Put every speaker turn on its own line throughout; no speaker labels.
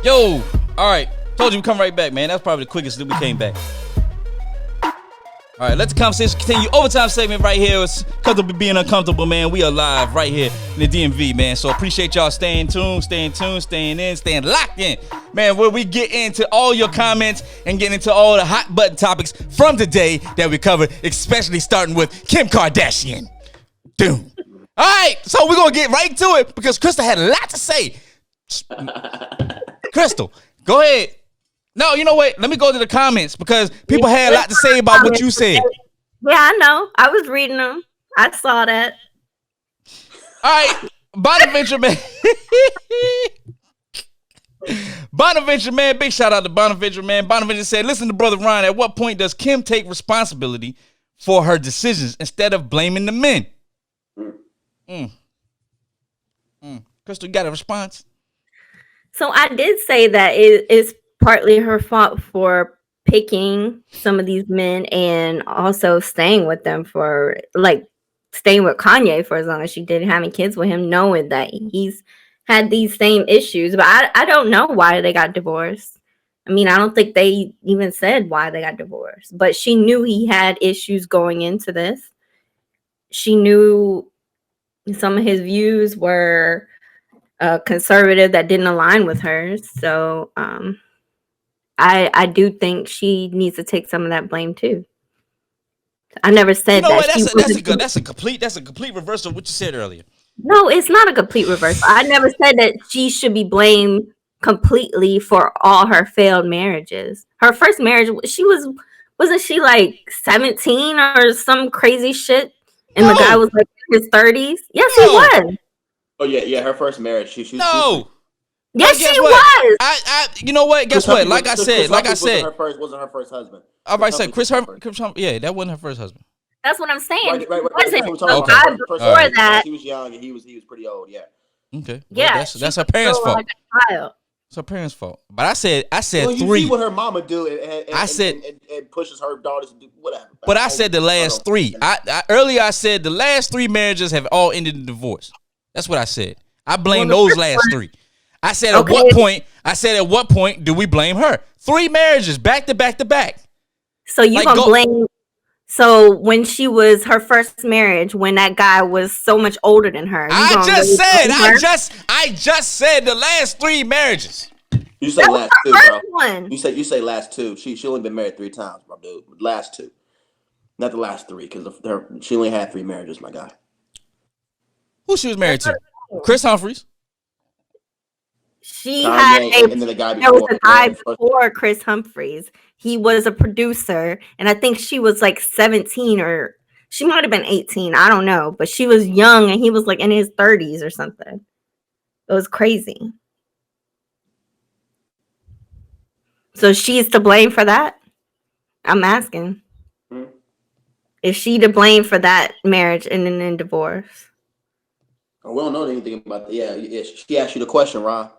Yo, all right. Told you we come right back, man. That's probably the quickest that we came back. All right, let the conversation continue. Overtime segment right here. It's comfortable being uncomfortable, man. We are live right here in the DMV, man. So appreciate y'all staying tuned, staying in, staying locked in. Man, where we get into all your comments and get into all the hot button topics from today that we covered, especially starting with Kim Kardashian. Doom. All right, so we're going to get right to it because Crystal had a lot to say. Crystal, go ahead. No, you know what? Let me go to the comments because people had a lot to say about what you said.
Yeah, I know. I was reading them. I saw that.
All right, Bonaventure man. Bonaventure man, big shout out to Bonaventure man. Bonaventure said, listen to Brother Ryan, at what point does Kim take responsibility for her decisions instead of blaming the men? Crystal, you got a response?
So I did say that it is partly her fault for picking some of these men and also staying with them for, like, staying with Kanye for as long as she did, having kids with him, knowing that he's had these same issues. But I don't know why they got divorced. I mean, I don't think they even said why they got divorced. But she knew he had issues going into this. She knew some of his views were conservative that didn't align with hers. So I do think she needs to take some of that blame too. I never said that.
That's a complete reversal of what you said earlier.
No, it's not a complete reversal. I never said that she should be blamed completely for all her failed marriages. Her first marriage, wasn't she like 17 or some crazy shit? And the guy was like in his 30s. Yes, he was.
Oh yeah. Her first marriage. She
Yes, she was.
I you know what? Guess what? Like I said,
wasn't her first husband.
I might say Chris Humphrey. Yeah, that wasn't her first husband.
That's what I'm saying.
Right.
Before that,
he was young and he was pretty old. Yeah.
Okay.
Yeah,
that's her parents' fault.
like a child.
It's her parents' fault. But I said
Well, you
3.
see what her mama do, and pushes her daughters to do whatever.
But I said the last 3. Earlier I said the last 3 marriages have all ended in divorce. That's what I said. I blame those last 3. I said at what point do we blame her? 3 marriages back to back to back.
So you gonna blame? So when she was her first marriage, when that guy was so much older than her,
I just said the last 3 marriages.
You say last 2, bro.
One.
You say last 2. She only been married 3 times, bro, dude. Last 2, not the last 3, because she only had 3 marriages, my guy.
Who she was married to? Chris Humphries.
There was a guy before Chris Humphries. He was a producer, and I think she was like 17 or she might have been 18. I don't know, but she was young, and he was like in his 30s or something. It was crazy. So she's to blame for that? I'm asking. Is she to blame for that marriage and then divorce?
Oh, we don't know anything about that. Yeah. She asked you the question, Ron.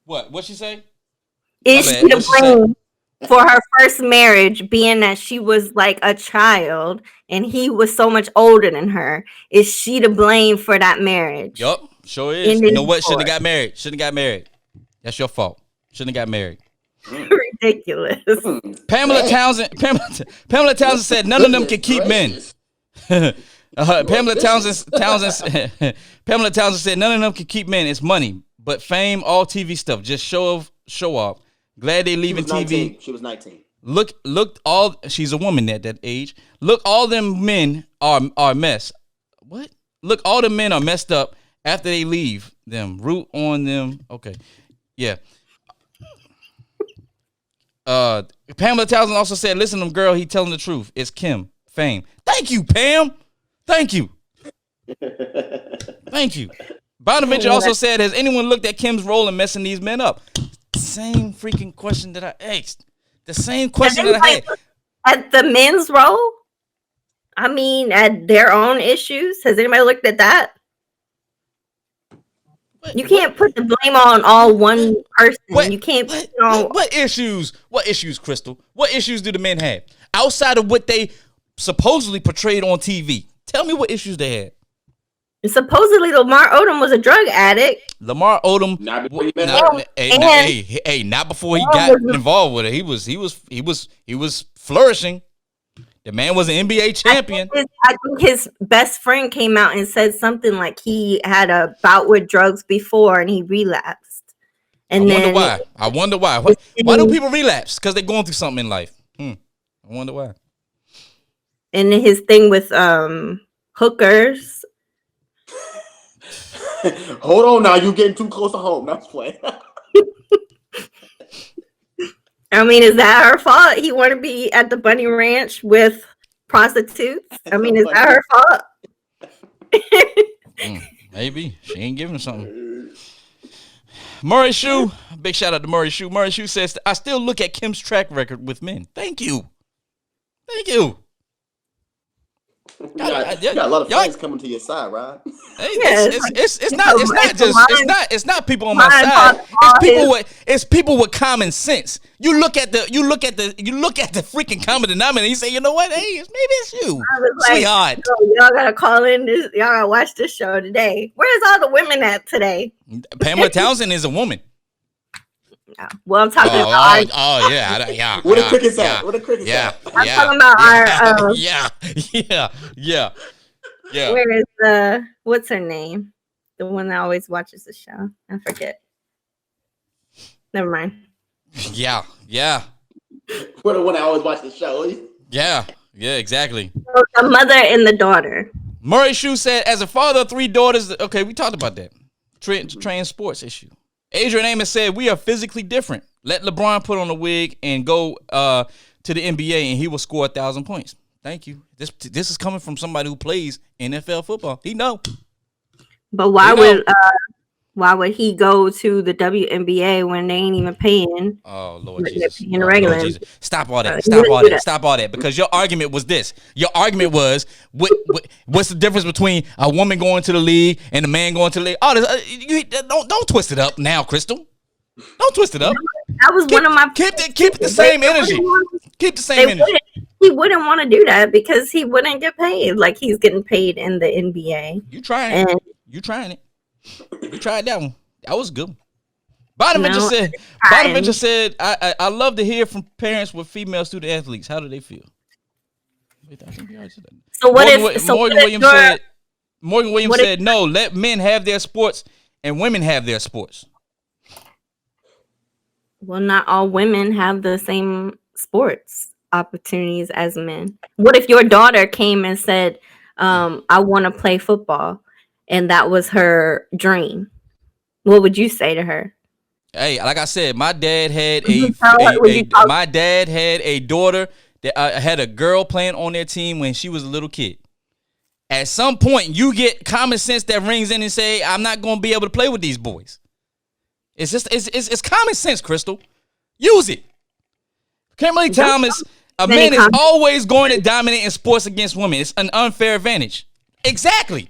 What'd she say?
Is she to blame for her first marriage, being that she was like a child and he was so much older than her? Is she to blame for that marriage?
Yup, sure is. You know what? Shouldn't have got married. That's your fault. Shouldn't have got married.
Ridiculous.
Pamela Townsend said none of them can keep men. Pamela Townsend said none of them can keep men. It's money, but fame, all TV stuff, just show off. Glad they leaving TV.
She was 19.
Look, all she's a woman at that age. Look, all them men are a mess. What? Look, all the men are messed up after they leave them. Root on them. Okay, yeah. Pamela Townsend also said, "Listen to him, girl. He telling the truth. It's Kim. Fame. Thank you, Pam. Thank you. Thank you." Bonaventure also said, "Has anyone looked at Kim's role in messing these men up?" Same freaking question that I asked. The same question that I had.
At the men's role? I mean, at their own issues? Has anybody looked at that? You can't put the blame on all one person. You can't put it on.
What issues? What issues, Crystal? What issues do the men have outside of what they supposedly portrayed on TV? Tell me what issues they had.
And supposedly Lamar Odom was a drug addict.
Lamar Odom,
Not before you met
not,
her.
not before he got involved with it. He was flourishing. The man was an NBA champion.
I think his best friend came out and said something like he had a bout with drugs before and he relapsed. And
I wonder why. Why do people relapse? Because they're going through something in life. I wonder why.
And his thing with hookers.
Hold on now, you getting too close to home. That's playing.
I mean, is that her fault? He want to be at the Bunny Ranch with prostitutes? I mean, is that her fault?
Maybe. She ain't giving him something. Murray Shoe, big shout out to Murray Shoe. Murray Shoe says, I still look at Kim's track record with men. Thank you.
You got a lot of friends coming to your side, right?
Hey, it's not people on my side. It's people with common sense. You look at the freaking common denominator. And you say, you know what? Hey, maybe it's you, sweetheart.
Y'all gotta call in this. Y'all gotta watch this show today. Where's all the women at today?
Pamela Townsend is a woman.
Well, I'm talking about.
Yeah. Where the crickets at? Where the crickets at?
I'm talking about our.
Yeah.
Where is what's her name? The one that always watches the show. I forget. Never mind.
Yeah.
We're the one that always watch the show.
Yeah, exactly.
So the mother and the daughter.
Murray Shoe said, as a father of 3 daughters, okay, we talked about that. Trans sports issue. Adrian Amos said, we are physically different. Let LeBron put on a wig and go to the NBA and he will score 1,000 points. Thank you. This is coming from somebody who plays NFL football. He know.
But why would he go to the WNBA when they ain't even paying?
Oh Lord Jesus!
Regular.
Lord Jesus. Stop all that! Because your argument was this. Your argument was what's the difference between a woman going to the league and a man going to the league? Oh, don't twist it up now, Crystal. Don't twist it up.
That was one of my.
Keep the same energy. Keep the same energy.
He wouldn't want to do that because he wouldn't get paid like he's getting paid in the NBA.
You trying it? You tried that one. That was good. Bonaventure said, I love to hear from parents with female student athletes. How do they feel?
So
Morgan Williams said, no, let men have their sports and women have their sports.
Well, not all women have the same sports opportunities as men. What if your daughter came and said, I want to play football, and that was her dream? What would you say to her? Hey,
like I said, my dad had a daughter that had a girl playing on their team when she was a little kid. At some point, you get common sense that rings in and say, I'm not going to be able to play with these boys. It's just it's common sense, Crystal. Use it. Kimberly Thomas, a man is always going to dominate in sports against women. It's an unfair advantage. Exactly.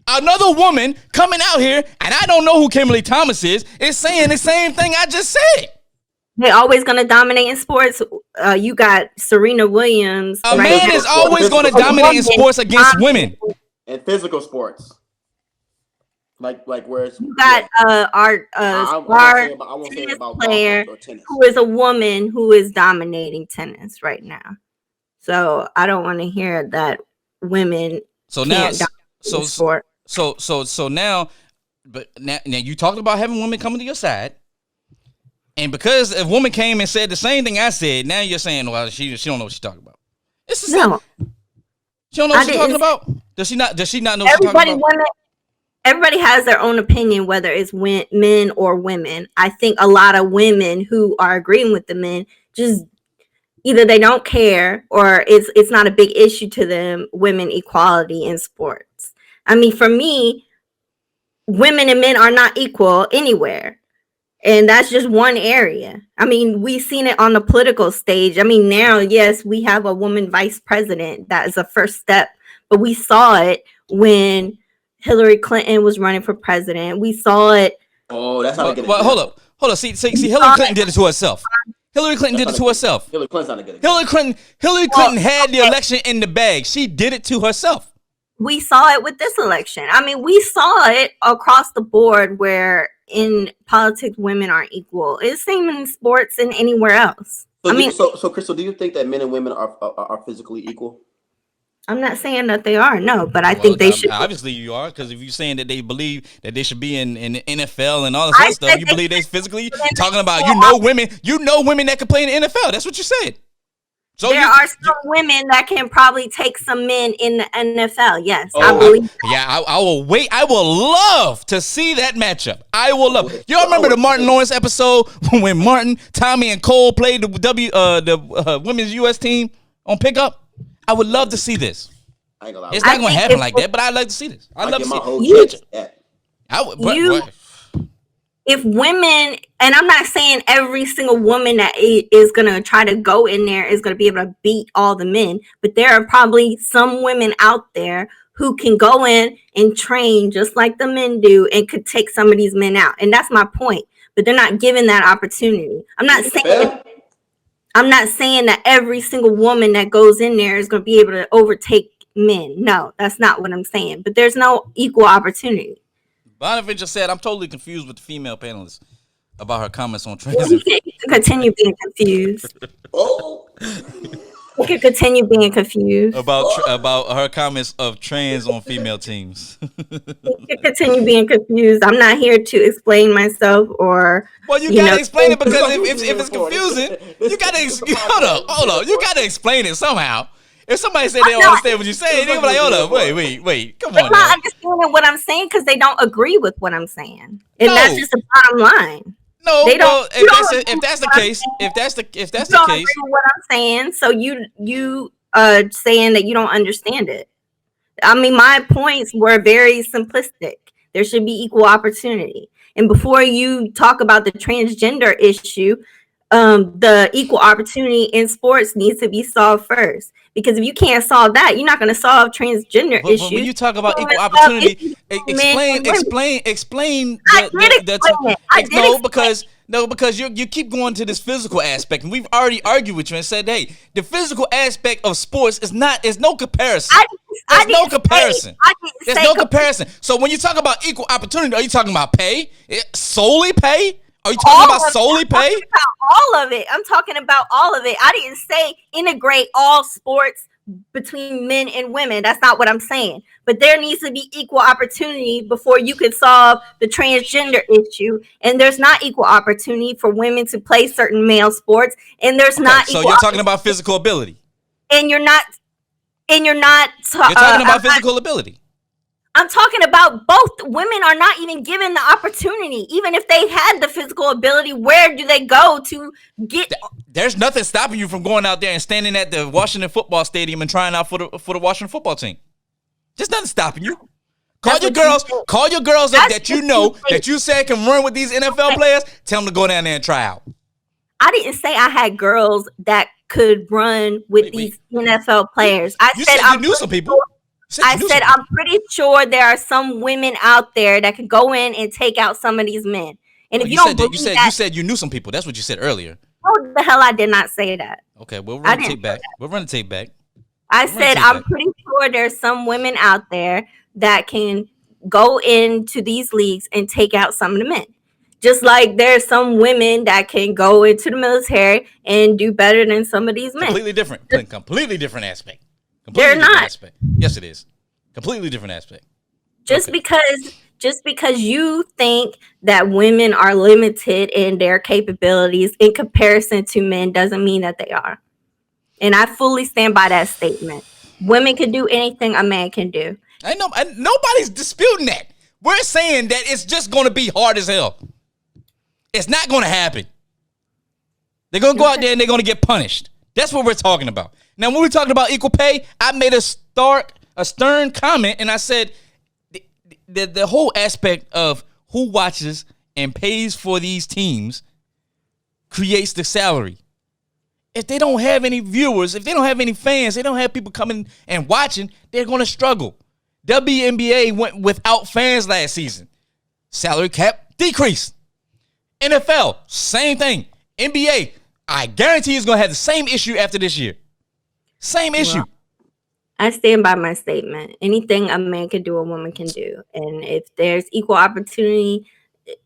Another woman coming out here, and I don't know who Kimberly Thomas is saying the same thing I just said.
They're always going to dominate in sports. You got Serena Williams.
A man is always going to dominate in sports against women.
In physical sports. Like whereas
you got our star tennis player who is a woman who is dominating tennis right now. So I don't want to hear that women.
So now, so now, but now you talking about having women coming to your side, and because a woman came and said the same thing I said, now you're saying, well, she don't know what she's talking about. It's the same. She don't know what she's talking about. Does she not know what she's talking about?
Everybody has their own opinion, whether it's men or women. I think a lot of women who are agreeing with the men just either they don't care or it's not a big issue to them, women equality in sports. I mean, for me, women and men are not equal anywhere. And that's just one area. I mean, we've seen it on the political stage. I mean, now, yes, we have a woman vice president. That is a first step. But we saw it when Hillary Clinton was running for president. We saw it.
Oh, that's how.
Well, hold up. See, Hillary Clinton did it to herself. Hillary Clinton did it to herself.
Hillary Clinton's not good.
Hillary Clinton had the election in the bag. She did it to herself.
we saw it with this election. I mean, we saw it across the board where in politics women aren't equal. It's same in sports and anywhere else.
So Crystal, do you think that men and women are physically equal?
I'm not saying that they are, no, but I think they should.
Obviously, you are, because if you're saying that they believe that they should be in the NFL and all this other stuff, you believe they physically talking about women that can play in the NFL. That's what you said. So
there are some women that can probably take some men in the NFL. Yes, I believe.
I will wait. I will love to see that matchup. I will love. Y'all remember the Martin Lawrence episode when Martin, Tommy, and Cole played the women's U.S. team on pickup? I would love to see this. It's not going to happen like that, but I'd like to see this. I'd love to see it. I would.
If women, and I'm not saying every single woman that is going to try to go in there is going to be able to beat all the men, but there are probably some women out there who can go in and train just like the men do and could take some of these men out. And that's my point. But they're not given that opportunity. I'm not saying that every single woman that goes in there is going to be able to overtake men. No, that's not what I'm saying. But there's no equal opportunity.
Bonaventure said, I'm totally confused with the female panelists about her comments on trans.
You can continue being confused. You can continue being confused.
About her comments of trans on female teams.
You can continue being confused. I'm not here to explain myself or...
Well, you got to explain it, because if it's confusing, you got to... Hold up. You got to explain it somehow. If somebody said they don't understand what you're saying, they'll be like, hold up, wait, come on.
They're not understanding what I'm saying because they don't agree with what I'm saying. And that's just the bottom line.
No, if that's the case, if that's the case,
agree with what I'm saying, so you saying that you don't understand it. I mean, my points were very simplistic. There should be equal opportunity. And before you talk about the transgender issue, the equal opportunity in sports needs to be solved first. Because if you can't solve that, you're not going to solve transgender issues.
But when you talk about equal opportunity, explain. Because you keep going to this physical aspect, and we've already argued with you and said, hey, the physical aspect of sports is no comparison. There's no comparison. There's no comparison. So when you talk about equal opportunity, are you talking about pay? Solely pay? Are you talking about solely pay?
I'm talking about all of it. I didn't say integrate all sports between men and women. That's not what I'm saying. But there needs to be equal opportunity before you can solve the transgender issue. And there's not equal opportunity for women to play certain male sports. And there's not.
So you're talking about physical ability.
And you're not. You're
talking about physical ability.
I'm talking about both. Women are not even given the opportunity. Even if they had the physical ability, where do they go to get?
There's nothing stopping you from going out there and standing at the Washington football stadium and trying out for the Washington football team. There's nothing stopping you. Call your girls up that you know that you said can run with these NFL players. Tell them to go down there and try out.
I didn't say I had girls that could run with these NFL players. I said
you knew some people.
I'm pretty sure there are some women out there that can go in and take out some of these men. And if you don't believe that,
you said you knew some people. That's what you said earlier.
Oh, the hell, I did not say that.
Okay, we'll run the tape back.
I said I'm pretty sure there's some women out there that can go into these leagues and take out some of the men. Just like there's some women that can go into the military and do better than some of these men.
Completely different aspect.
They're not.
Aspect. Yes, it is. Completely different aspect.
Just because you think that women are limited in their capabilities in comparison to men doesn't mean that they are. And I fully stand by that statement. Women can do anything a man can do.
Nobody's disputing that. We're saying that it's just going to be hard as hell. It's not going to happen. They're going to go out there and they're going to get punished. That's what we're talking about. Now, when we're talking about equal pay, I made a stern comment, and I said the whole aspect of who watches and pays for these teams creates the salary. If they don't have any viewers, if they don't have any fans, they don't have people coming and watching, they're going to struggle. WNBA went without fans last season. Salary cap decreased. NFL, same thing. NBA, I guarantee is going to have the same issue after this year. Same issue.
I stand by my statement. Anything a man can do, a woman can do. And if there's equal opportunity,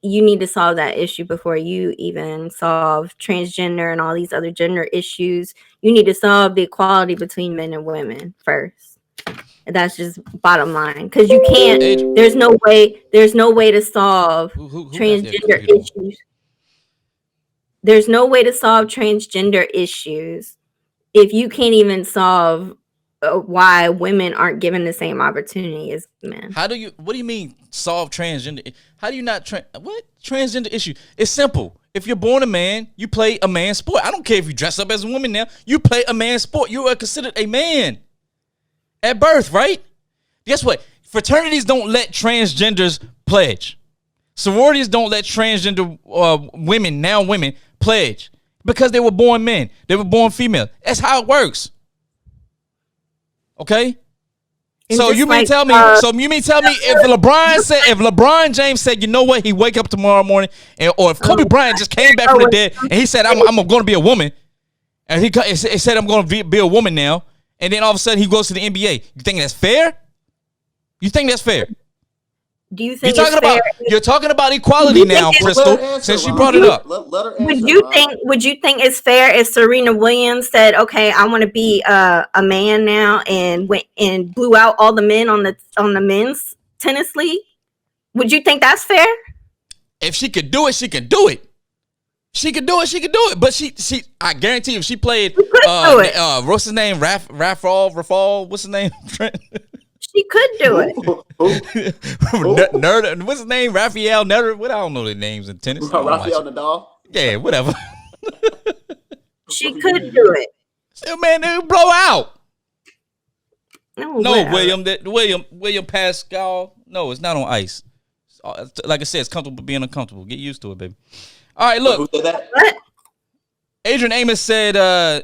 you need to solve that issue before you even solve transgender and all these other gender issues. You need to solve the equality between men and women first. And that's just bottom line. Because you can't. There's no way. There's no way to solve transgender issues. There's no way to solve transgender issues if you can't even solve why women aren't given the same opportunity as men.
What do you mean solve transgender? How do you not what transgender issue? It's simple. If you're born a man, you play a man's sport. I don't care if you dress up as a woman now. You play a man's sport. You are considered a man at birth, right? Guess what? Fraternities don't let transgenders pledge. Sororities don't let transgender women pledge because they were born men. They were born female. That's how it works. Okay, so you mean tell me? If LeBron James said, you know what, he wake up tomorrow morning, or if Kobe Bryant just came back from the dead and he said, I'm going to be a woman, and he said, I'm going to be a woman now, and then all of a sudden he goes to the NBA. You think that's fair? You think that's fair?
Do you think
you're talking about equality now, Crystal? Since you brought it up,
let her answer,
would you think it's fair if Serena Williams said, "Okay, I want to be a man now," and went and blew out all the men on the men's tennis league? Would you think that's fair?
If she could do it, she could do it. She could do it. But she I guarantee you, if she played what's his name? Rafal, what's his name?
She could do it.
Nerd, what's his name? Rafael Nadal. What, I don't know their names in tennis.
Rafael Nadal.
Yeah, whatever.
She could do it.
Still, man, they would blow out.
No,
William Pascal. No, it's not on ice. Like I said, it's comfortable being uncomfortable. Get used to it, baby. All right, look.
Who said that?
What?
Adrian Amos said,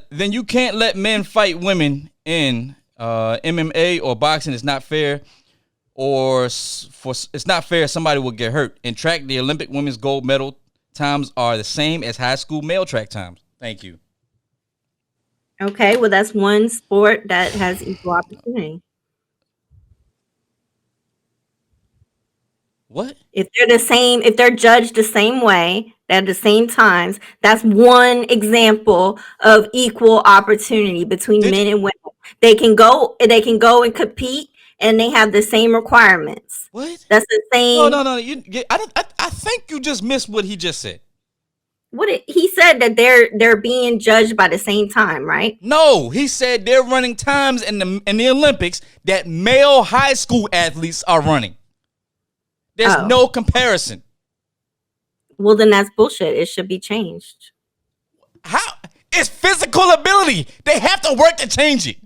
then you can't let men fight women in MMA or boxing. Is not fair, it's not fair. Somebody will get hurt. In track, the Olympic women's gold medal times are the same as high school male track times. Thank you.
Okay, well, that's one sport that has equal opportunity.
What?
If they're judged the same way at the same times, that's one example of equal opportunity between men and women. They can go and compete, and they have the same requirements.
What?
That's the same.
No. I think you just missed what he just said.
He said that they're being judged by the same time, right?
No, he said they're running times in the Olympics that male high school athletes are running. There's no comparison.
Well, then that's bullshit. It should be changed.
How? It's physical ability. They have to work to change it.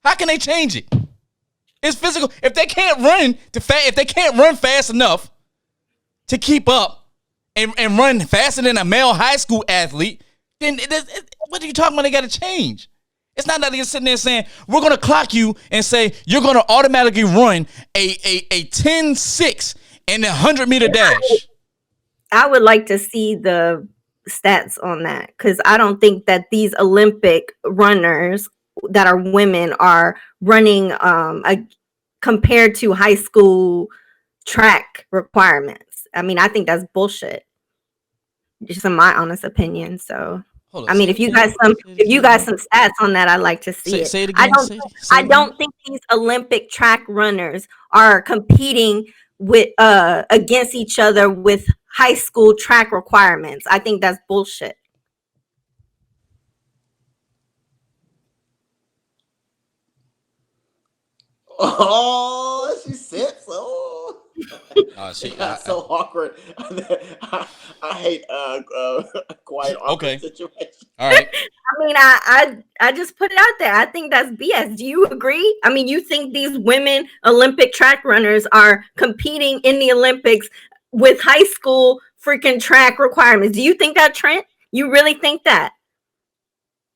How can they change it? It's physical. If they can't run fast enough to keep up and run faster than a male high school athlete, then what are you talking about? They got to change. It's not that they're sitting there saying, we're going to clock you and say you're going to automatically run a 10-6 in a 100-meter dash.
I would like to see the stats on that, because I don't think that these Olympic runners that are women are running compared to high school track requirements. I mean, I think that's bullshit. Just in my honest opinion. So, I mean, if you got some stats on that, I'd like to see it.
Say it again.
I don't think these Olympic track runners are competing with against each other with high school track requirements. I think that's bullshit.
Oh, she said so. So awkward. I hate quiet awkward situations.
All right.
I mean, I just put it out there. I think that's BS. Do you agree? I mean, you think these women Olympic track runners are competing in the Olympics with high school freaking track requirements? Do you think that, Trent? You really think that?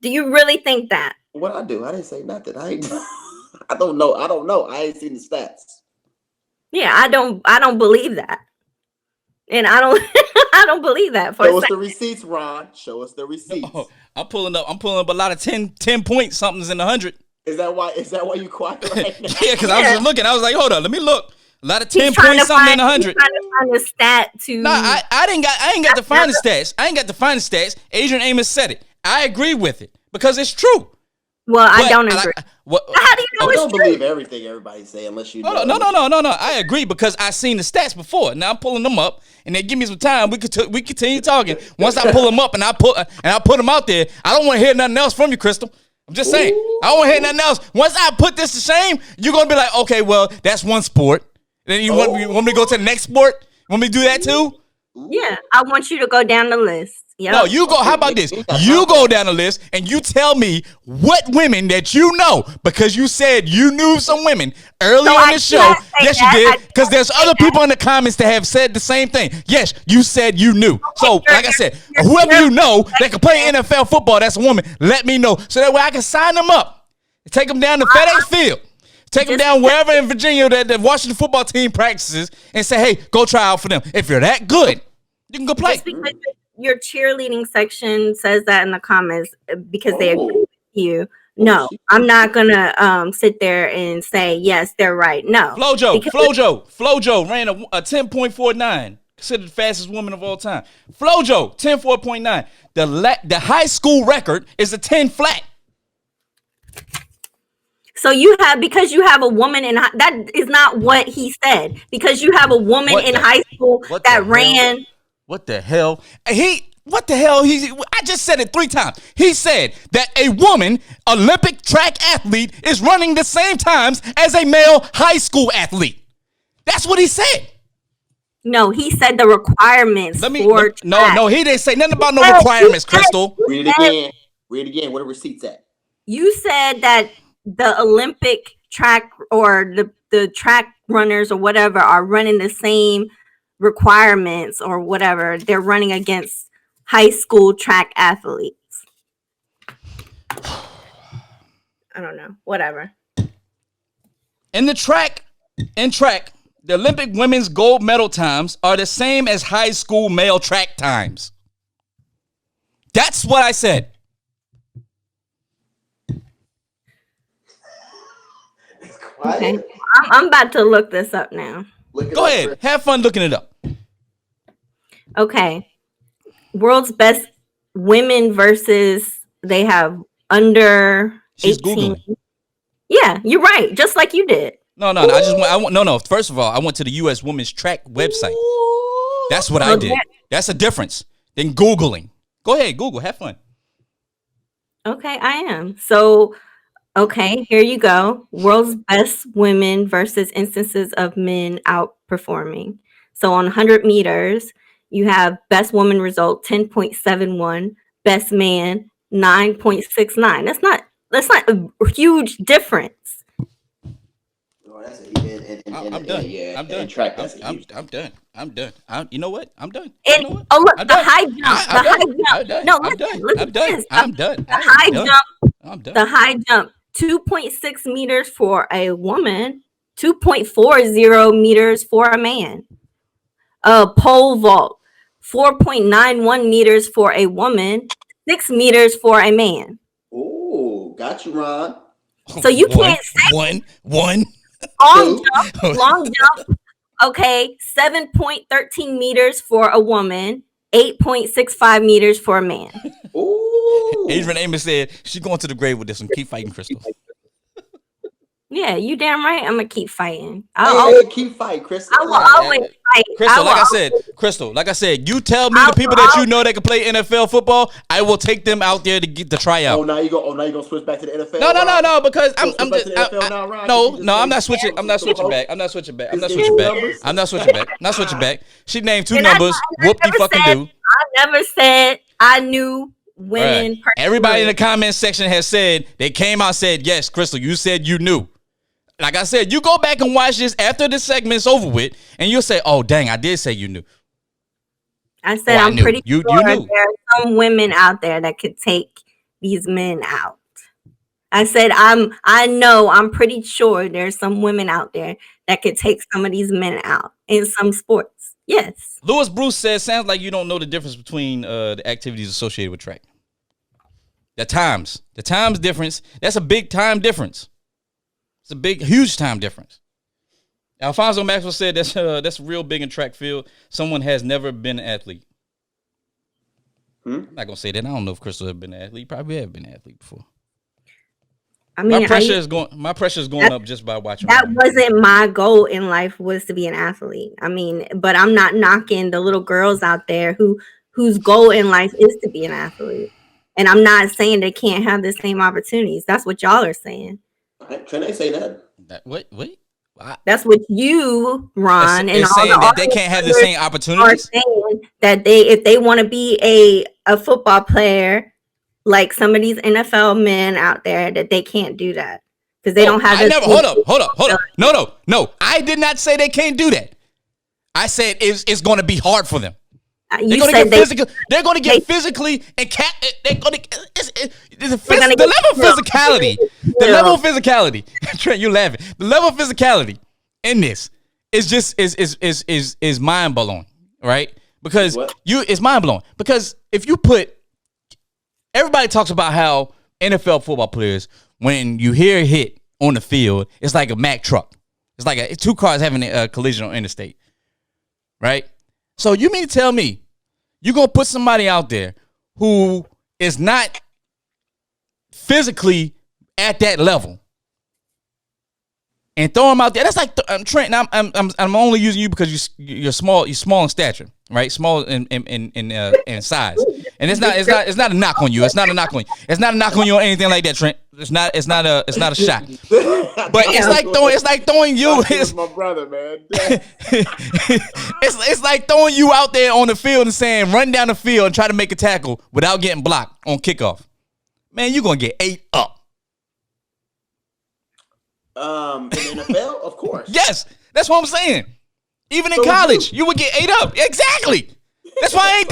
Do you really think that?
What I do? I didn't say nothing. I don't know. I ain't seen the stats.
Yeah, I don't believe that. And I don't I don't believe that for
Show us the receipts, Ron. Show us the receipts.
I'm pulling up a lot of 10 point somethings in the 100.
Is that why you quiet right now?
Yeah, because I was just looking. I was like, hold on, let me look. A lot of 10
He's trying
point
to
something in
find,
100.
he's trying to find a stat to.
No, I ain't got to find the stats. I ain't got to find the stats. Adrian Amos said it. I agree with it because it's true.
Well, I
But
don't agree. How do you know
I
it's
don't
true?
believe everything everybody say unless you know.
No. I agree because I seen the stats before. Now I'm pulling them up, and they give me some time. We continue talking. Once I pull them up and I put them out there, I don't want to hear nothing else from you, Crystal. I'm just saying. I don't want to hear nothing else. Once I put this to shame, you're gonna be like, okay, well, that's one sport. Then you want me to go to the next sport? You want me to do that too?
Yeah, I want you to go down the list. Yep.
No, you go. How about this? You go down the list and you tell me what women that you know because you said you knew some women earlier in the show. Yes, you did. Because there's other people in the comments that have said the same thing. Yes, you said you knew. So, like I said, whoever you know that can play NFL football, that's a woman. Let me know so that way I can sign them up, take them down to FedEx Field, take them down wherever in Virginia that the Washington football team practices, and say, hey, go try out for them. If you're that good, you can go play.
Just because your cheerleading section says that in the comments because they agree with you. No, I'm not gonna sit there and say yes, they're right. No,
Flojo ran a 10.49, considered the fastest woman of all time. Flojo 10.49. The high school record is a 10 flat.
So because you have a woman that is not what he said. Because you have a woman in high school that ran.
What the hell? I just said it 3 times. He said that a woman Olympic track athlete is running the same times as a male high school athlete. That's what he said.
No, he said the requirements for track.
No, he didn't say nothing about no requirements, Crystal.
Read it again. Where the receipts at?
You said that the Olympic track or the track runners or whatever are running the same requirements or whatever. They're running against high school track athletes. I don't know. Whatever.
In track, the Olympic women's gold medal times are the same as high school male track times. That's what I said.
Okay. I'm about to look this up now.
Go ahead. Have fun looking it up.
Okay. World's best women versus they have under
She's
18.
Googling.
Yeah, you're right. Just like you did.
No. First of all, I went to the U.S. Women's Track website. That's what I did. That's a difference than Googling. Go ahead, Google. Have fun.
Okay, I am. So, okay, here you go. World's best women versus instances of men outperforming. So on 100 meters, you have best woman result 10.71, best man 9.69. That's not a huge difference.
I'm done.
I'm done.
Track,
I'm done. You know what? I'm done.
Oh look, the high jump. No, listen.
I'm done.
The high jump, 2.6 meters for a woman, 2.40 meters for a man. Pole vault, 4.91 meters for a woman, 6 meters for a man.
Oh, got you, Ron.
So you can't say
one.
Long jump. Okay, 7.13 meters for a woman, 8.65 meters for a man.
Ooh.
Adrian Amos said she's going to the grave with this one. Keep fighting, Crystal.
Yeah, you damn right. I'm gonna keep fighting.
I'll keep fighting, Crystal.
I will always fight.
Crystal, like I said, you tell me the people that you know that can play NFL football, I will take them out there to get the tryout.
Oh, now you gonna switch back to the NFL?
No, because I'm just I'm not switching back. She named 2 numbers. Whoop de fucking do.
I never said I knew women.
Right. Everybody in the comment section has said they came out and said, yes, Crystal, you said you knew. Like I said, you go back and watch this after the segment's over with, and you'll say, oh, dang, I did say you knew.
I said I'm pretty sure there are some women out there that could take these men out. I said I'm pretty sure there's some women out there that could take some of these men out in some sports. Yes.
Lewis Bruce says, sounds like you don't know the difference between the activities associated with track. The times difference. That's a big time difference. It's a big, huge time difference. Alfonso Maxwell said that's real big in track field. Someone has never been an athlete. I'm not gonna say that. I don't know if Crystal has been an athlete. Probably have been an athlete before.
I mean,
my pressure is going up just by watching.
That wasn't my goal in life, was to be an athlete. I mean, but I'm not knocking the little girls out there whose goal in life is to be an athlete. And I'm not saying they can't have the same opportunities. That's what y'all are saying.
Can I say that?
What?
That's what you, Ron, and all
saying
the
that they can't have the same opportunities.
Are saying that if they want to be a football player, like some of these NFL men out there, that they can't do that because they don't have.
Hold up. No. I did not say they can't do that. I said it's going to be hard for them. They're going to get physical. They're going to get physically and they're going to. The level of physicality. The level of physicality. Trent, you're laughing. The level of physicality in this is just is mind blowing, right? Because it's mind blowing because if you put, everybody talks about how NFL football players, when you hear a hit on the field, it's like a Mack truck. It's like two cars having a collision on interstate, right? So you mean to tell me you're going to put somebody out there who is not physically at that level and throw him out there? That's like Trent. I'm only using you because you're small. You're small in stature, right? Small in size, and it's not a knock on you. It's not a knock on you. It's not a knock on you or anything like that, Trent. It's not a shot. But it's like throwing you.
It's my brother, man.
It's like throwing you out there on the field and saying run down the field and try to make a tackle without getting blocked on kickoff. Man, you're gonna get ate up.
In the NFL, of course.
Yes, that's what I'm saying. Even in college, you would get ate up. Exactly. That's why I ain't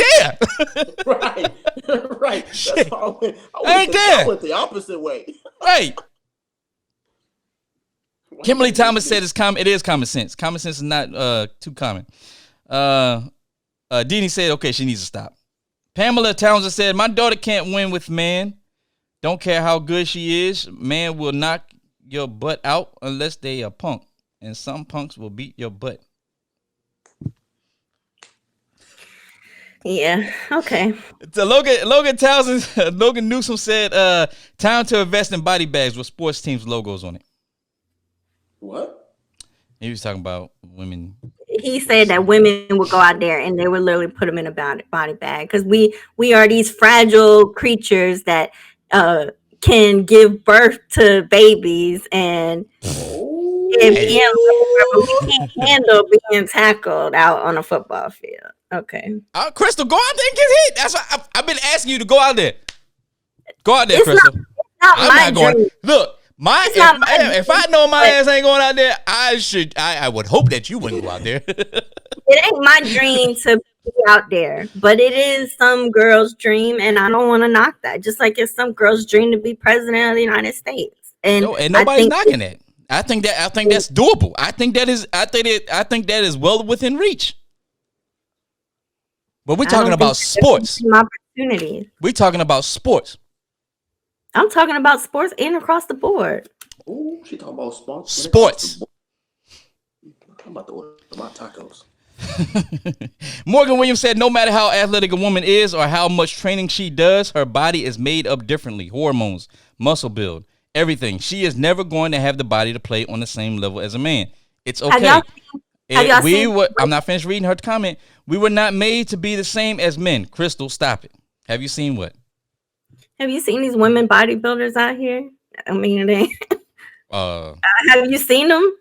there. Right.
Shit.
I went the opposite way.
Right. Kimberly Thomas said it is common sense. Common sense is not too common. Deanie said, okay, she needs to stop. Pamela Townsend said, my daughter can't win with man. Don't care how good she is. Man will knock your butt out unless they a punk. And some punks will beat your butt.
Yeah. Okay.
Logan Newsom said, time to invest in body bags with sports teams logos on it.
What?
He was talking about women.
He said that women would go out there and they would literally put them in a body bag because we are these fragile creatures that can give birth to babies and we can't handle being tackled out on a football field. Okay.
Crystal, go out there and get hit. That's why I've been asking you to go out there. Go out there, Crystal. I'm not going. Look, if I know my ass ain't going out there, I would hope that you wouldn't go out there.
It ain't my dream to be out there, but it is some girl's dream, and I don't want to knock that. Just like it's some girl's dream to be president of the United States, and
nobody's knocking that. I think that's doable. I think that is well within reach. But we're talking about sports.
Opportunities.
We're talking about sports.
I'm talking about sports and across the board.
Ooh, she talking about sports.
Sports.
I'm about to order my tacos.
Morgan Williams said, no matter how athletic a woman is or how much training she does, her body is made up differently. Hormones, muscle build, everything. She is never going to have the body to play on the same level as a man. It's okay. I'm not finished reading her comment. We were not made to be the same as men. Crystal, stop it. Have you seen what?
Have you seen these women bodybuilders out here? I mean, have you seen them?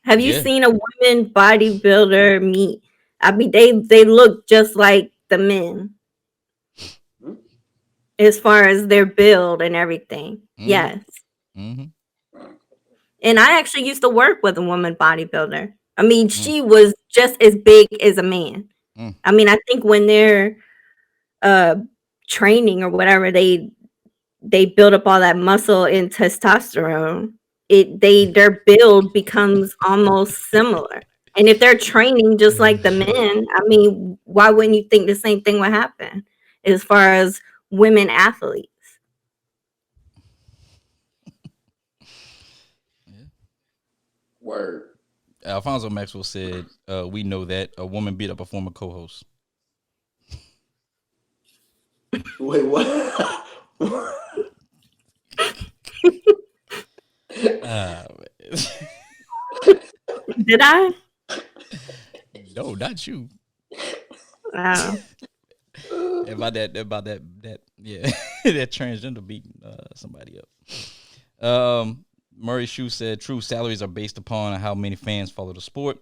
Have you seen a woman bodybuilder meet? I mean, they look just like the men as far as their build and everything. Mm-hmm. Yes. Mm-hmm. And I actually used to work with a woman bodybuilder. I mean, she was just as big as a man. I mean, I think when they're training or whatever, they build up all that muscle and testosterone. Their build becomes almost similar. And if they're training just like the men, I mean, why wouldn't you think the same thing would happen as far as women athletes?
Word.
Alfonso Maxwell said, "We know that a woman beat up a former co-host."
Wait, what?
Did I?
No, not you.
Oh.
About that, yeah, that transgender beating somebody up. Murray Shue said, "True, salaries are based upon how many fans follow the sport."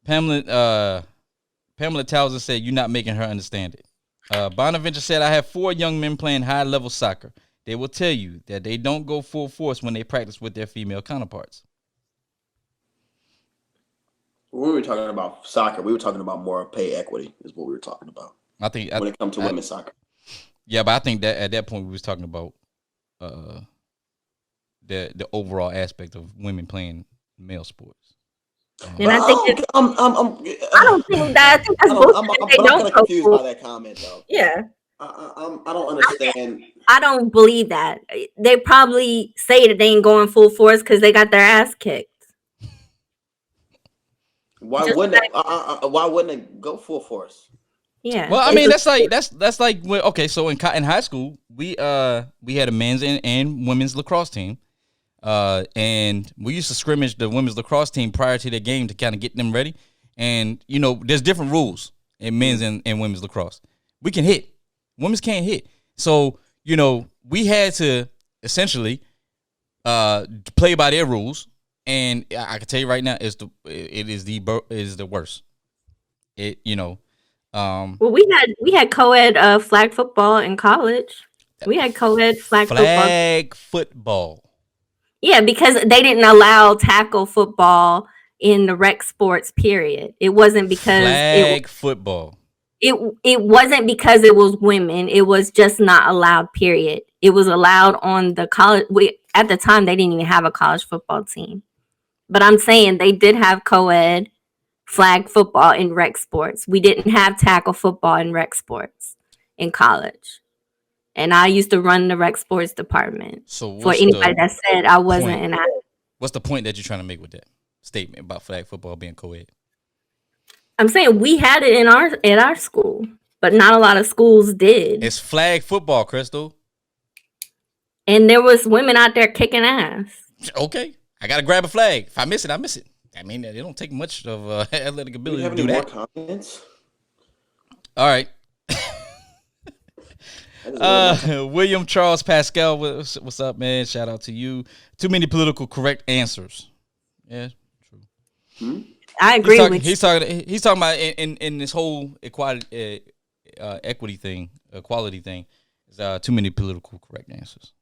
Pamela Townsend said, "You're not making her understand it." Bonaventure said, "I have 4 young men playing high-level soccer. They will tell you that they don't go full force when they practice with their female counterparts."
We were talking about soccer. We were talking about more pay equity is what we were talking about.
I think
when it comes to women's soccer.
Yeah, but I think that at that point we was talking about the overall aspect of women playing male sports.
And I think
I
don't think that. I think that's bullshit.
I'm kind of confused by that comment, though.
Yeah.
I don't understand.
I don't believe that. They probably say that they ain't going full force because they got their ass kicked.
Why wouldn't it go full force?
Yeah.
Well, I mean, that's like okay. So in high school, we had a men's and women's lacrosse team, and we used to scrimmage the women's lacrosse team prior to the game to kind of get them ready. And you know, there's different rules in men's and women's lacrosse. We can hit, women's can't hit. So you know, we had to essentially play by their rules. And I can tell you right now, it is the worst. It
well, we had co-ed flag football in college. We had co-ed flag
football.
Yeah, because they didn't allow tackle football in the rec sports period. It wasn't because
football.
It wasn't because it was women. It was just not allowed. Period. It was allowed on the college. At the time, they didn't even have a college football team. But I'm saying they did have co-ed flag football in rec sports. We didn't have tackle football in rec sports in college. And I used to run the rec sports department. So for anybody that said I wasn't an athlete.
What's the point that you're trying to make with that statement about flag football being co-ed?
I'm saying we had it at our school, but not a lot of schools did.
It's flag football, Crystal.
And there was women out there kicking ass.
Okay. I gotta grab a flag. If I miss it, I miss it. I mean, it don't take much of athletic ability to do that. More comments? All right. William Charles Pascal, what's up, man? Shout out to you. Too many political correct answers. Yeah, true.
I agree with you.
He's talking about in this whole equality thing. Is too many political correct answers.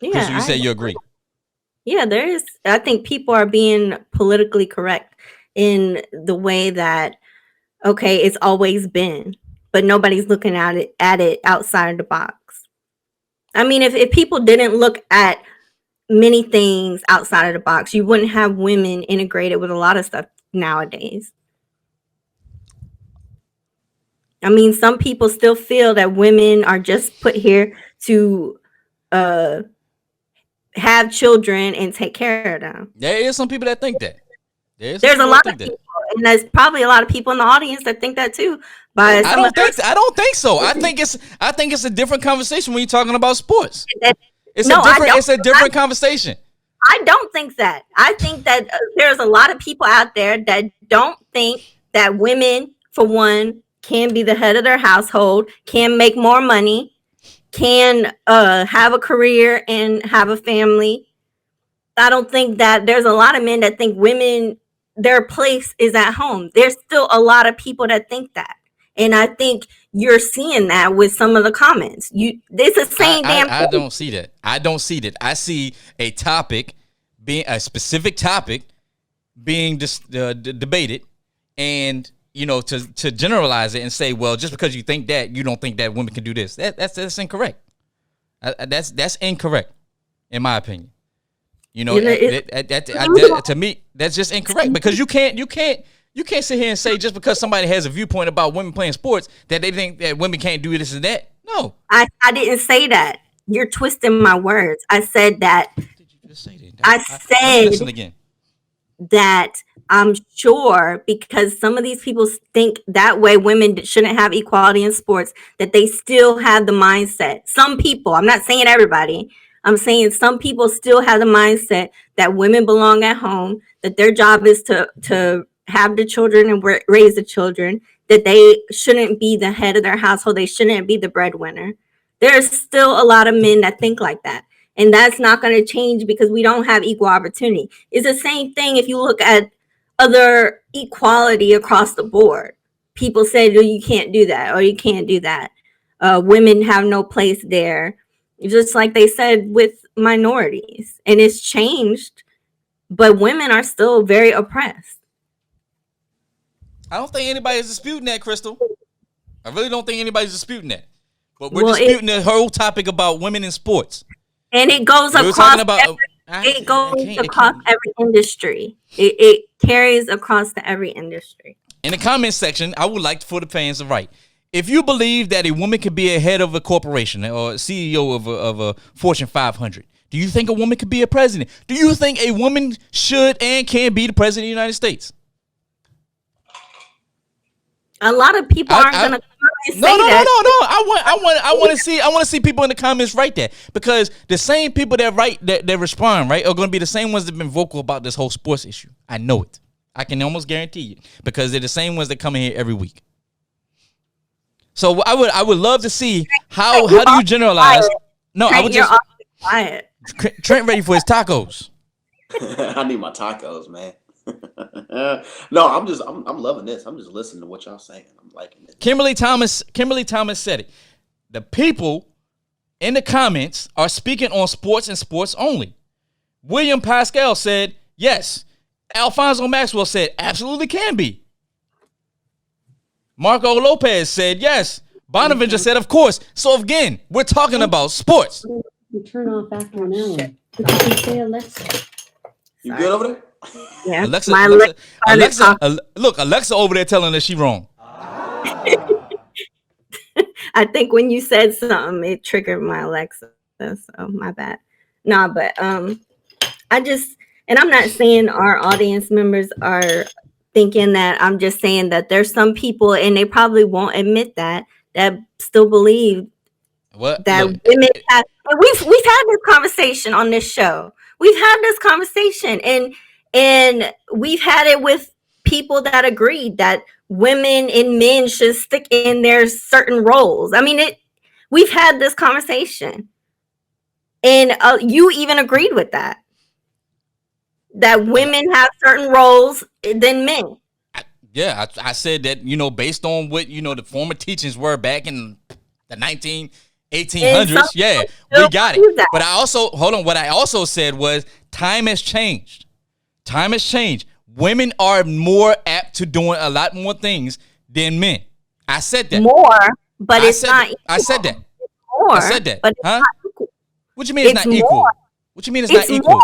Yeah,
Chris, you say you agree.
Yeah, there is. I think people are being politically correct in the way that, okay, it's always been, but nobody's looking at it outside of the box. I mean, if people didn't look at many things outside of the box, you wouldn't have women integrated with a lot of stuff nowadays. I mean, some people still feel that women are just put here to have children and take care of them.
There is some people that think that.
There's a lot of people, and there's probably a lot of people in the audience that think that too. But
I don't think so. I think it's a different conversation when you're talking about sports. It's a different conversation.
I don't think that. I think that there's a lot of people out there that don't think that women, for one, can be the head of their household, can make more money, can have a career and have a family. I don't think that there's a lot of men that think women, their place is at home. There's still a lot of people that think that. And I think you're seeing that with some of the comments. It's the same damn thing.
I don't see that. I see a topic being a specific topic being debated, and to generalize it and say, well, just because you think that, you don't think that women can do this. That's incorrect. That's incorrect, in my opinion. To me, that's just incorrect, because you can't sit here and say just because somebody has a viewpoint about women playing sports that they think that women can't do this and that. No,
I didn't say that. You're twisting my words. I said that.
What did you just say then?
I said.
Listen again.
that I'm sure, because some of these people think that way women shouldn't have equality in sports, that they still have the mindset. Some people, I'm not saying everybody, I'm saying some people still have the mindset that women belong at home, that their job is to have the children and raise the children, that they shouldn't be the head of their household, they shouldn't be the breadwinner. There's still a lot of men that think like that. And that's not going to change because we don't have equal opportunity. It's the same thing if you look at other equality across the board. People say, "Oh, you can't do that," or "You can't do that." Women have no place there. Just like they said with minorities. And it's changed, but women are still very oppressed.
I don't think anybody's disputing that, Crystal. I really don't think anybody's disputing that. But we're disputing the whole topic about women in sports.
And it goes across every industry. It carries across to every industry.
In the comment section, I would like for the fans to write, if you believe that a woman could be a head of a corporation or CEO of a Fortune 500, do you think a woman could be a president? Do you think a woman should and can be the president of the United States?
A lot of people aren't going to say that.
No. I want to see people in the comments write that, because the same people that respond, right, are going to be the same ones that have been vocal about this whole sports issue. I know it. I can almost guarantee you, because they're the same ones that come in here every week. So I would love to see how do you generalize? No,
Trent,
I would just
quiet.
Trent ready for his tacos.
I need my tacos, man. No, I'm loving this. I'm just listening to what y'all saying. I'm liking it.
Kimberly Thomas said it. The people in the comments are speaking on sports and sports only. William Pascal said yes. Alfonso Maxwell said absolutely can be. Marco Lopez said yes. Bonaventure said of course. So again, we're talking about sports.
You turn off after an hour. But you can say Alexa.
You good over there?
Yeah.
Alexa over there telling us she wrong.
I think when you said something, it triggered my Alexa. So my bad. Nah, but and I'm not saying our audience members are thinking that. I'm just saying that there's some people, and they probably won't admit that still believe that women have. We've had this conversation on this show. We've had this conversation, and we've had it with people that agreed that women and men should stick in their certain roles. I mean, we've had this conversation, and you even agreed with that women have certain roles than men.
I said that, based on what, the former teachings were back in the 1800s. Yeah, we got it. But what I also said was time has changed. Time has changed. Women are more apt to doing a lot more things than men. I said that.
More, but it's not equal.
I said that.
More,
I said that.
But it's not equal.
What you mean it's not equal?
More.
What you mean it's not equal?
More,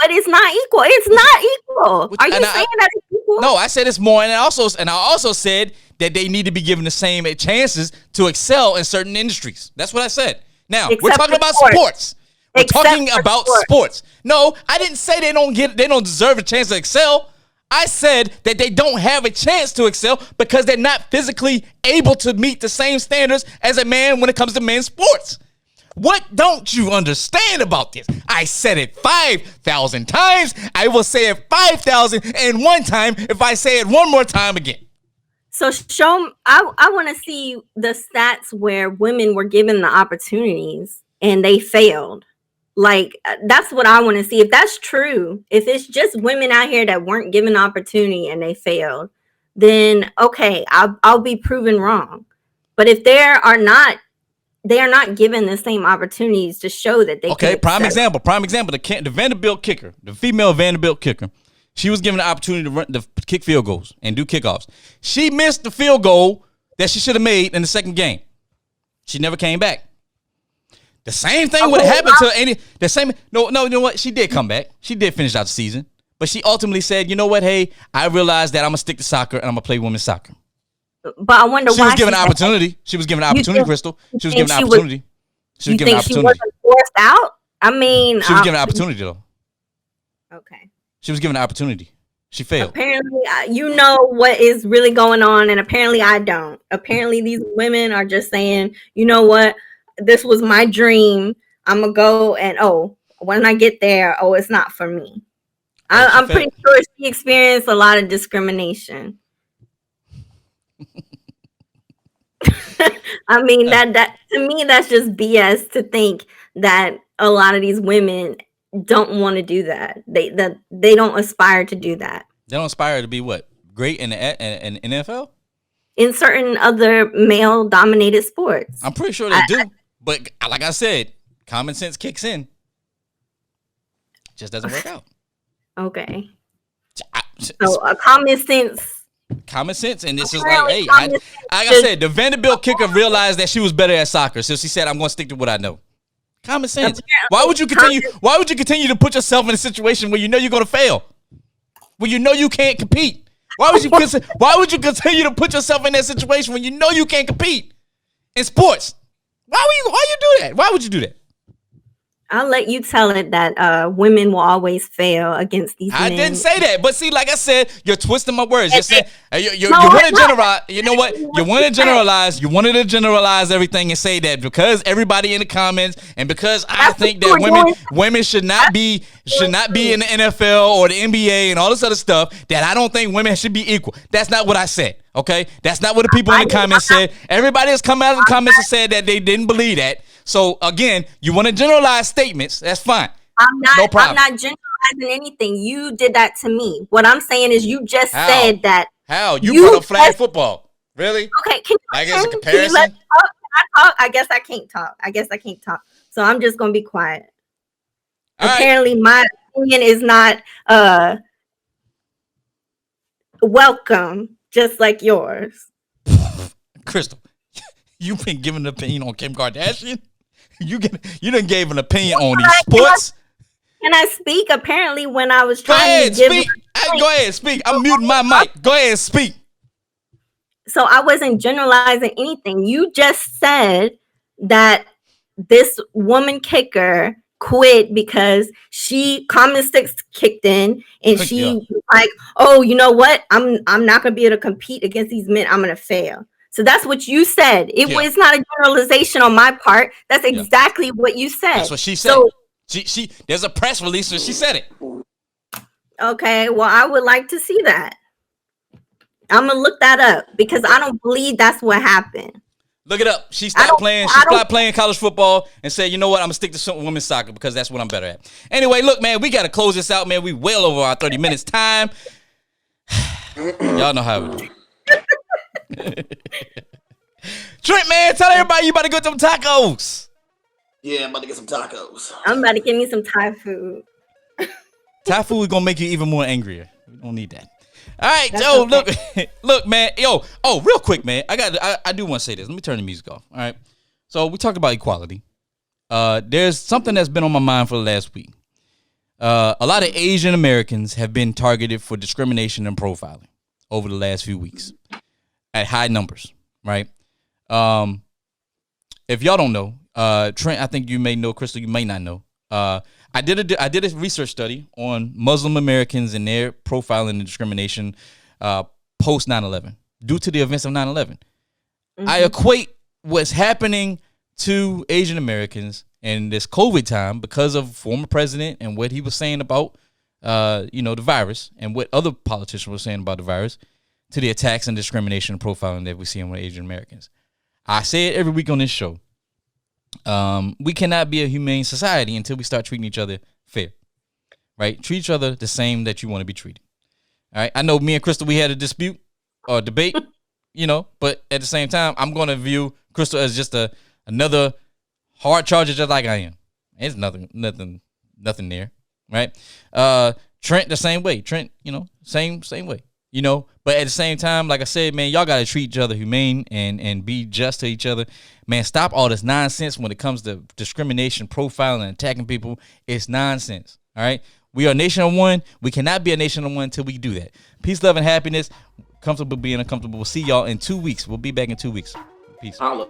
but it's not equal. It's not equal. Are you saying that it's equal?
No, I said it's more, and I also said that they need to be given the same chances to excel in certain industries. That's what I said. Now, we're talking about sports. We're talking about sports. No, I didn't say they don't deserve a chance to excel. I said that they don't have a chance to excel because they're not physically able to meet the same standards as a man when it comes to men's sports. What don't you understand about this? I said it 5,000 times. I will say it 5,001 times if I say it one more time again.
So I want to see the stats where women were given the opportunities and they failed. Like, that's what I want to see. If that's true, if it's just women out here that weren't given opportunity and they failed, then okay, I'll be proven wrong. But if they are not given the same opportunities to show that they
okay, prime example, the Vanderbilt kicker, the female Vanderbilt kicker, she was given the opportunity to kick field goals and do kickoffs. She missed the field goal that she should have made in the second game. She never came back. The same thing would have happened to you know what? She did come back. She did finish out the season. But she ultimately said, you know what? Hey, I realized that I'm going to stick to soccer and I'm going to play women's soccer.
But I wonder why
she was given an opportunity. She was given an opportunity, Crystal. She was given an opportunity.
She was given an opportunity. She wasn't forced out? I mean,
she was given an opportunity, though.
Okay.
She was given an opportunity. She failed.
Apparently, you know what is really going on, and apparently I don't. Apparently, these women are just saying, you know what, this was my dream. I'm gonna go, and when I get there, it's not for me. I'm pretty sure she experienced a lot of discrimination. I mean, that to me, that's just BS to think that a lot of these women don't want to do that. They don't aspire to do that.
They don't aspire to be what? Great in the NFL?
In certain other male-dominated sports.
I'm pretty sure they do. But like I said, common sense kicks in. Just doesn't work out.
Okay. So a common sense,
and this is like, hey, like I said, the Vanderbilt kicker realized that she was better at soccer, so she said, "I'm going to stick to what I know." Common sense. Why would you continue to put yourself in a situation where you know you're going to fail, where you know you can't compete? Why would you continue to put yourself in that situation when you know you can't compete in sports? Why you do that? Why would you do that?
I'll let you tell it that women will always fail against these men.
I didn't say that, but see, like I said, you're twisting my words. You're saying you want to generalize. You know what? You want to generalize. You wanted to generalize everything and say that because everybody in the comments and because I think that women should not be in the NFL or the NBA and all this other stuff, that I don't think women should be equal. That's not what I said. Okay, that's not what the people in the comments said. Everybody has come out of the comments and said that they didn't believe that. So again, you want to generalize statements? That's fine. No problem.
I'm not generalizing anything. You did that to me. What I'm saying is, you just said that.
How you brought up flag football? Really?
Okay. Can
as a comparison?
Can I talk? I guess I can't talk. So I'm just gonna be quiet.
All
Apparently, my opinion is not welcome, just like yours.
Crystal, you've been giving an opinion on Kim Kardashian. You done gave an opinion on these sports.
Can I speak? Apparently, when I was
Go
trying
ahead, speak. I'm muting my mic. Go ahead, speak.
So I wasn't generalizing anything. You just said that this woman kicker quit because common sense kicked in, and she was like, "Oh, you know what? I'm not gonna be able to compete against these men. I'm gonna fail." So that's what you said. It was not a generalization on my part. That's exactly what you said.
That's what she said. So, she there's a press release where she said it.
Okay, well, I would like to see that. I'm gonna look that up because I don't believe that's what happened.
Look it up. She stopped playing. She stopped playing college football and said, "You know what? I'm gonna stick to some women's soccer because that's what I'm better at." Anyway, look, man, we gotta close this out, man. We well over our 30 minutes time. Y'all know how we do. Trent, man, tell everybody you about to go to some tacos.
Yeah, I'm about to get some tacos.
I'm about to get me some Thai food.
Thai food is gonna make you even more angrier. We don't need that. All right, Joe. Okay. Look, man. Yo, real quick, man. I do want to say this. Let me turn the music off. All right. So we talked about equality. There's something that's been on my mind for the last week. A lot of Asian Americans have been targeted for discrimination and profiling over the last few weeks at high numbers, right? If y'all don't know, Trent, I think you may know, Crystal, you may not know. I did a research study on Muslim Americans and their profiling and discrimination post 9/11 due to the events of 9/11. Mm-hmm. I equate what's happening to Asian Americans in this COVID time because of former president and what he was saying about the virus and what other politicians were saying about the virus to the attacks and discrimination and profiling that we see with Asian Americans. I say it every week on this show. We cannot be a humane society until we start treating each other fair, right? Treat each other the same that you want to be treated. All right. I know me and Crystal, we had a dispute or debate, but at the same time, I'm going to view Crystal as just another hard charger, just like I am. It's nothing there, right? Trent the same way. Trent, same way. But at the same time, like I said, man, y'all got to treat each other humane and be just to each other. Man, stop all this nonsense when it comes to discrimination, profiling, and attacking people. It's nonsense, all right? We are a nation of one. We cannot be a nation of one until we do that. Peace, love, and happiness. Comfortable being uncomfortable. We'll see y'all in 2 weeks. We'll be back in 2 weeks. Peace.
Holla.